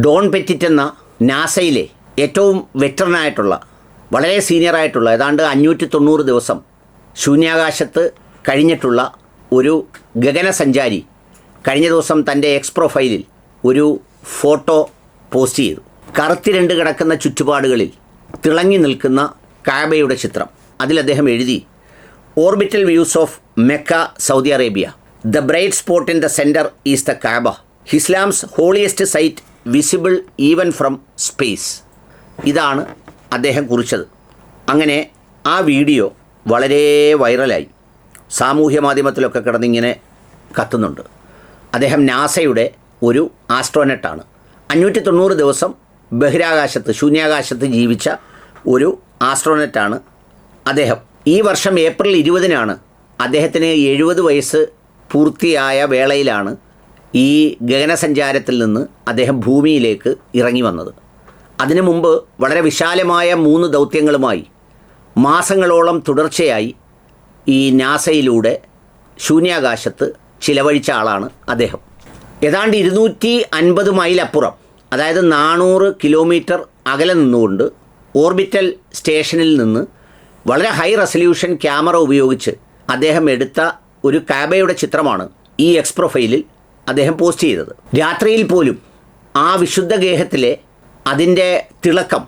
Don Petit എന്ന നാസയിലെ ഏറ്റവും വെറ്ററനായിട്ടുള്ള വളരെ സീനിയറായിട്ടുള്ള ഏതാണ്ട് 590 ദിവസം ശൂന്യാകാശത്ത് കഴിഞ്ഞിട്ടുള്ള ഒരു ഗഗനസഞ്ചാരി കഴിഞ്ഞ ദിവസം തൻ്റെ എക്സ് പ്രൊഫൈലിൽ ഒരു ഫോട്ടോ പോസ്റ്റ് ചെയ്തു. കറുത്തിരണ്ട് കിടക്കുന്ന ചുറ്റുപാടുകളിൽ തിളങ്ങി നിൽക്കുന്ന കാബയുടെ ചിത്രം. അതിൽ അദ്ദേഹം എഴുതി, orbital views of Mecca, Saudi Arabia. The bright spot in the centre is the Kaaba, Islam's holiest site visible even from space. ഇതാണ് അദ്ദേഹം കുറിച്ചത്. അങ്ങനെ ആ വീഡിയോ വളരെ വൈറലായി, സാമൂഹ്യ മാധ്യമത്തിലൊക്കെ കിടന്നിങ്ങനെ കത്തുന്നുണ്ട്. അദ്ദേഹം നാസയുടെ ഒരു ആസ്ട്രോനട്ടാണ്. 590 ദിവസം ബഹിരാകാശത്ത് ശൂന്യാകാശത്ത് ജീവിച്ച ഒരു ആസ്ട്രോനറ്റാണ് അദ്ദേഹം. ഈ വർഷം ഏപ്രിൽ 20-നാണ് അദ്ദേഹത്തിന് 70 വയസ്സ് പൂർത്തിയായ വേളയിലാണ് ഈ ഗഗനസഞ്ചാരത്തിൽ നിന്ന് അദ്ദേഹം ഭൂമിയിലേക്ക് ഇറങ്ങി വന്നത്. അതിനു മുമ്പ് വളരെ വിശാലമായ 3 ദൗത്യങ്ങളുമായി മാസങ്ങളോളം തുടർച്ചയായി ഈ നാസയിലൂടെ ശൂന്യാകാശത്ത് ചിലവഴിച്ച ആളാണ് അദ്ദേഹം. ഏതാണ്ട് 250 മൈൽ അപ്പുറം, അതായത് 400 കിലോമീറ്റർ അകലെ നിന്നുകൊണ്ട് ഓർബിറ്റൽ സ്റ്റേഷനിൽ നിന്ന് വളരെ ഹൈ റെസല്യൂഷൻ ക്യാമറ ഉപയോഗിച്ച് അദ്ദേഹം എടുത്ത ഒരു കാബയുടെ ചിത്രമാണ് ഈ എക്സ് പ്രൊഫൈലിൽ അദ്ദേഹം പോസ്റ്റ് ചെയ്തത്. രാത്രിയിൽ പോലും ആ വിശുദ്ധ ഗേഹത്തിലെ അതിൻ്റെ തിളക്കം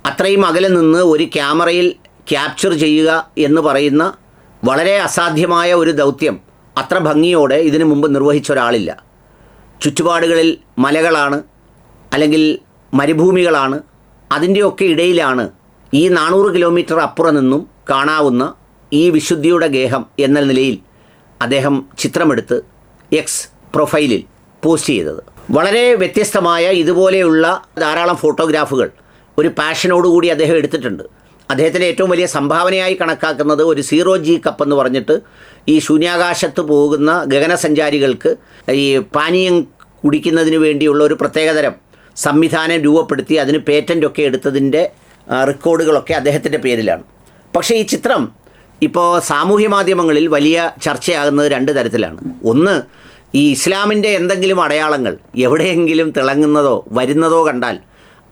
അത്രയും അകലെ നിന്ന് ഒരു ക്യാമറയിൽ ക്യാപ്ചർ ചെയ്യുക എന്ന് പറയുന്ന വളരെ അസാധ്യമായ ഒരു ദൗത്യം അത്ര ഭംഗിയോടെ ഇതിനു മുമ്പ് നിർവഹിച്ച ഒരാളില്ല. ചുറ്റുപാടുകളിൽ മലകളാണ്, അല്ലെങ്കിൽ മരുഭൂമികളാണ്. അതിൻ്റെയൊക്കെ ഇടയിലാണ് ഈ 400 കിലോമീറ്റർ അപ്പുറം നിന്നും കാണാവുന്ന ഈ വിശുദ്ധിയുടെ ഗേഹം എന്ന നിലയിൽ അദ്ദേഹം ചിത്രമെടുത്ത് എക്സ് പ്രൊഫൈലിൽ പോസ്റ്റ് ചെയ്തത്. വളരെ വ്യത്യസ്തമായ ഇതുപോലെയുള്ള ധാരാളം ഫോട്ടോഗ്രാഫുകൾ ഒരു പാഷനോടുകൂടി അദ്ദേഹം എടുത്തിട്ടുണ്ട്. അദ്ദേഹത്തിൻ്റെ ഏറ്റവും വലിയ സംഭാവനയായി കണക്കാക്കുന്നത് ഒരു 0G കപ്പ് എന്ന് പറഞ്ഞിട്ട് ഈ ശൂന്യാകാശത്ത് പോകുന്ന ഗഗനസഞ്ചാരികൾക്ക് ഈ പാനീയം കുടിക്കുന്നതിന് വേണ്ടിയുള്ള ഒരു പ്രത്യേകതരം സംവിധാനം രൂപപ്പെടുത്തി അതിന് പേറ്റൻ്റൊക്കെ എടുത്തതിൻ്റെ റെക്കോർഡുകളൊക്കെ അദ്ദേഹത്തിൻ്റെ പേരിലാണ്. പക്ഷേ ഈ ചിത്രം ഇപ്പോൾ സാമൂഹ്യ മാധ്യമങ്ങളിൽ വലിയ ചർച്ചയാകുന്നത് 2 തരത്തിലാണ്. ഒന്ന്, ഈ ഇസ്ലാമിൻ്റെ എന്തെങ്കിലും അടയാളങ്ങൾ എവിടെയെങ്കിലും തിളങ്ങുന്നതോ വരുന്നതോ കണ്ടാൽ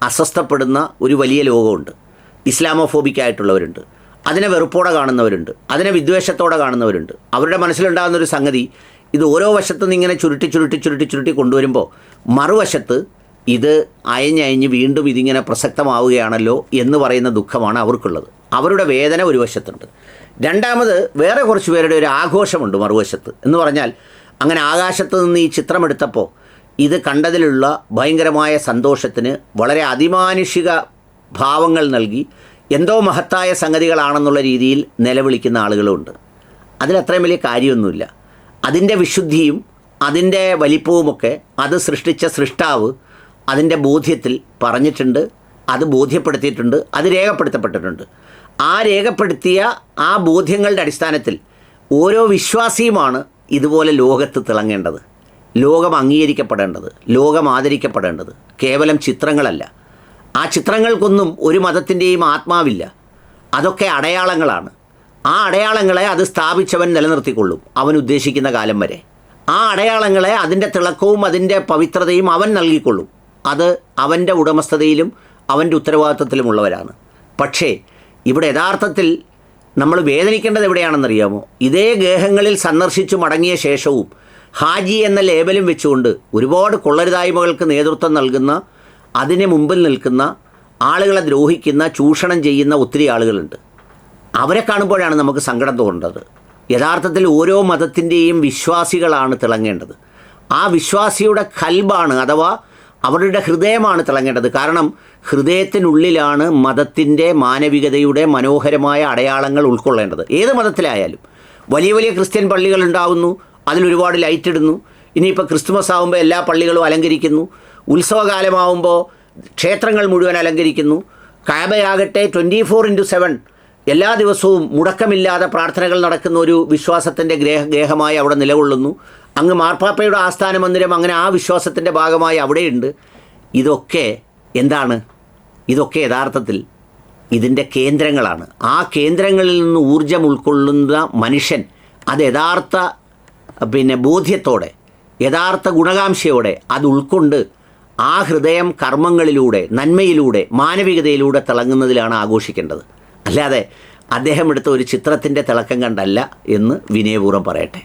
അസ്വസ്ഥപ്പെടുന്ന ഒരു വലിയ ലോകമുണ്ട്. ഇസ്ലാമോഫോബിക്കായിട്ടുള്ളവരുണ്ട്, അതിനെ വെറുപ്പോടെ കാണുന്നവരുണ്ട്, അതിനെ വിദ്വേഷത്തോടെ കാണുന്നവരുണ്ട്. അവരുടെ മനസ്സിലുണ്ടാകുന്നൊരു സംഗതി, ഇത് ഓരോ വശത്തു നിന്ന് ഇങ്ങനെ ചുരുട്ടി കൊണ്ടുവരുമ്പോൾ മറുവശത്ത് ഇത് അയഞ്ഞ് വീണ്ടും ഇതിങ്ങനെ പ്രസക്തമാവുകയാണല്ലോ എന്ന് പറയുന്ന ദുഃഖമാണ് അവർക്കുള്ളത്. അവരുടെ വേദന ഒരു വശത്തുണ്ട്. രണ്ടാമത്, വേറെ കുറച്ച് പേരുടെ ഒരു ആഘോഷമുണ്ട് മറുവശത്ത്. എന്ന് പറഞ്ഞാൽ, അങ്ങനെ ആകാശത്ത് നിന്ന് ഈ ചിത്രമെടുത്തപ്പോൾ ഇത് കണ്ടതിലുള്ള ഭയങ്കരമായ സന്തോഷത്തിന് വളരെ അതിമാനുഷിക ഭാവങ്ങൾ നൽകി എന്തോ മഹത്തായ സംഗതികളാണെന്നുള്ള രീതിയിൽ നിലവിളിക്കുന്ന ആളുകളുമുണ്ട്. അതിലത്രയും വലിയ കാര്യമൊന്നുമില്ല. അതിൻ്റെ വിശുദ്ധിയും അതിൻ്റെ വലിപ്പവുമൊക്കെ അത് സൃഷ്ടിച്ച സൃഷ്ടാവ് അതിൻ്റെ ബോധ്യത്തിൽ പറഞ്ഞിട്ടുണ്ട്, അത് ബോധ്യപ്പെടുത്തിയിട്ടുണ്ട്, അത് രേഖപ്പെടുത്തപ്പെട്ടിട്ടുണ്ട്. ആ രേഖപ്പെടുത്തിയ ആ ബോധ്യങ്ങളുടെ അടിസ്ഥാനത്തിൽ ഓരോ വിശ്വാസിയുമാണ് ഇതുപോലെ ലോകത്ത് തിളങ്ങേണ്ടത്, ലോകം അംഗീകരിക്കപ്പെടേണ്ടത്, ലോകം ആദരിക്കപ്പെടേണ്ടത്. കേവലം ചിത്രങ്ങളല്ല. ആ ചിത്രങ്ങൾക്കൊന്നും ഒരു മതത്തിൻ്റെയും ആത്മാവില്ല. അതൊക്കെ അടയാളങ്ങളാണ്. ആ അടയാളങ്ങളെ അത് സ്ഥാപിച്ചവൻ നിലനിർത്തിക്കൊള്ളും അവൻ ഉദ്ദേശിക്കുന്ന കാലം വരെ. ആ അടയാളങ്ങളെ അതിൻ്റെ തിളക്കവും അതിൻ്റെ പവിത്രതയും അവൻ നൽകിക്കൊള്ളും. അത് അവൻ്റെ ഉടമസ്ഥതയിലും അവൻ്റെ ഉത്തരവാദിത്വത്തിലുമുള്ളവരാണ്. പക്ഷേ ഇവിടെ യഥാർത്ഥത്തിൽ നമ്മൾ വേദനിക്കേണ്ടത് എവിടെയാണെന്നറിയാമോ? ഇതേ ഗേഹങ്ങളിൽ സന്ദർശിച്ചു മടങ്ങിയ ശേഷവും ഹാജി എന്ന ലേബലും വെച്ചുകൊണ്ട് ഒരുപാട് കൊള്ളരുതായ്മകൾക്ക് നേതൃത്വം നൽകുന്ന, അതിന് മുമ്പിൽ നിൽക്കുന്ന, ആളുകളെ ദ്രോഹിക്കുന്ന, ചൂഷണം ചെയ്യുന്ന ഒത്തിരി ആളുകളുണ്ട്. അവരെ കാണുമ്പോഴാണ് നമുക്ക് സങ്കടം തോന്നേണ്ടത്. യഥാർത്ഥത്തിൽ ഓരോ മതത്തിൻ്റെയും വിശ്വാസികളാണ് തിളങ്ങേണ്ടത്. ആ വിശ്വാസിയുടെ ഖൽബാണ്, അഥവാ അവരുടെ ഹൃദയമാണ് തിളങ്ങേണ്ടത്. കാരണം ഹൃദയത്തിനുള്ളിലാണ് മതത്തിൻ്റെ മാനവികതയുടെ മനോഹരമായ അടയാളങ്ങൾ ഉൾക്കൊള്ളേണ്ടത്. ഏത് മതത്തിലായാലും. വലിയ വലിയ ക്രിസ്ത്യൻ പള്ളികൾ ഉണ്ടാവുന്നു, അതിലൊരുപാട് ലൈറ്റ് ഇടുന്നു. ഇനിയിപ്പോൾ ക്രിസ്തുമസ് ആകുമ്പോൾ എല്ലാ പള്ളികളും അലങ്കരിക്കുന്നു. ഉത്സവകാലമാവുമ്പോൾ ക്ഷേത്രങ്ങൾ മുഴുവൻ അലങ്കരിക്കുന്നു. കാബയാകട്ടെ 24/7 എല്ലാ ദിവസവും മുടക്കമില്ലാതെ പ്രാർത്ഥനകൾ നടക്കുന്ന ഒരു വിശ്വാസത്തിൻ്റെ ഗേഹമായി അവിടെ നിലകൊള്ളുന്നു. അങ്ങ് മാർപ്പാപ്പയുടെ ആസ്ഥാന മന്ദിരം അങ്ങനെ ആ വിശ്വാസത്തിൻ്റെ ഭാഗമായി അവിടെയുണ്ട്. ഇതൊക്കെ എന്താണ്? ഇതൊക്കെ യഥാർത്ഥത്തിൽ ഇതിൻ്റെ കേന്ദ്രങ്ങളാണ്. ആ കേന്ദ്രങ്ങളിൽ നിന്ന് ഊർജം ഉൾക്കൊള്ളുന്ന മനുഷ്യൻ അത് യഥാർത്ഥ ബോധ്യത്തോടെ, യഥാർത്ഥ ഗുണകാംക്ഷയോടെ അത് ഉൾക്കൊണ്ട് ആ ഹൃദയം കർമ്മങ്ങളിലൂടെ, നന്മയിലൂടെ, മാനവികതയിലൂടെ തിളങ്ങുന്നതിലാണ് ആഘോഷിക്കേണ്ടത്. അല്ലാതെ അദ്ദേഹം എടുത്ത ഒരു ചിത്രത്തിൻ്റെ തിളക്കം കണ്ടല്ല എന്ന് വിനയപൂർവ്വം പറയട്ടെ.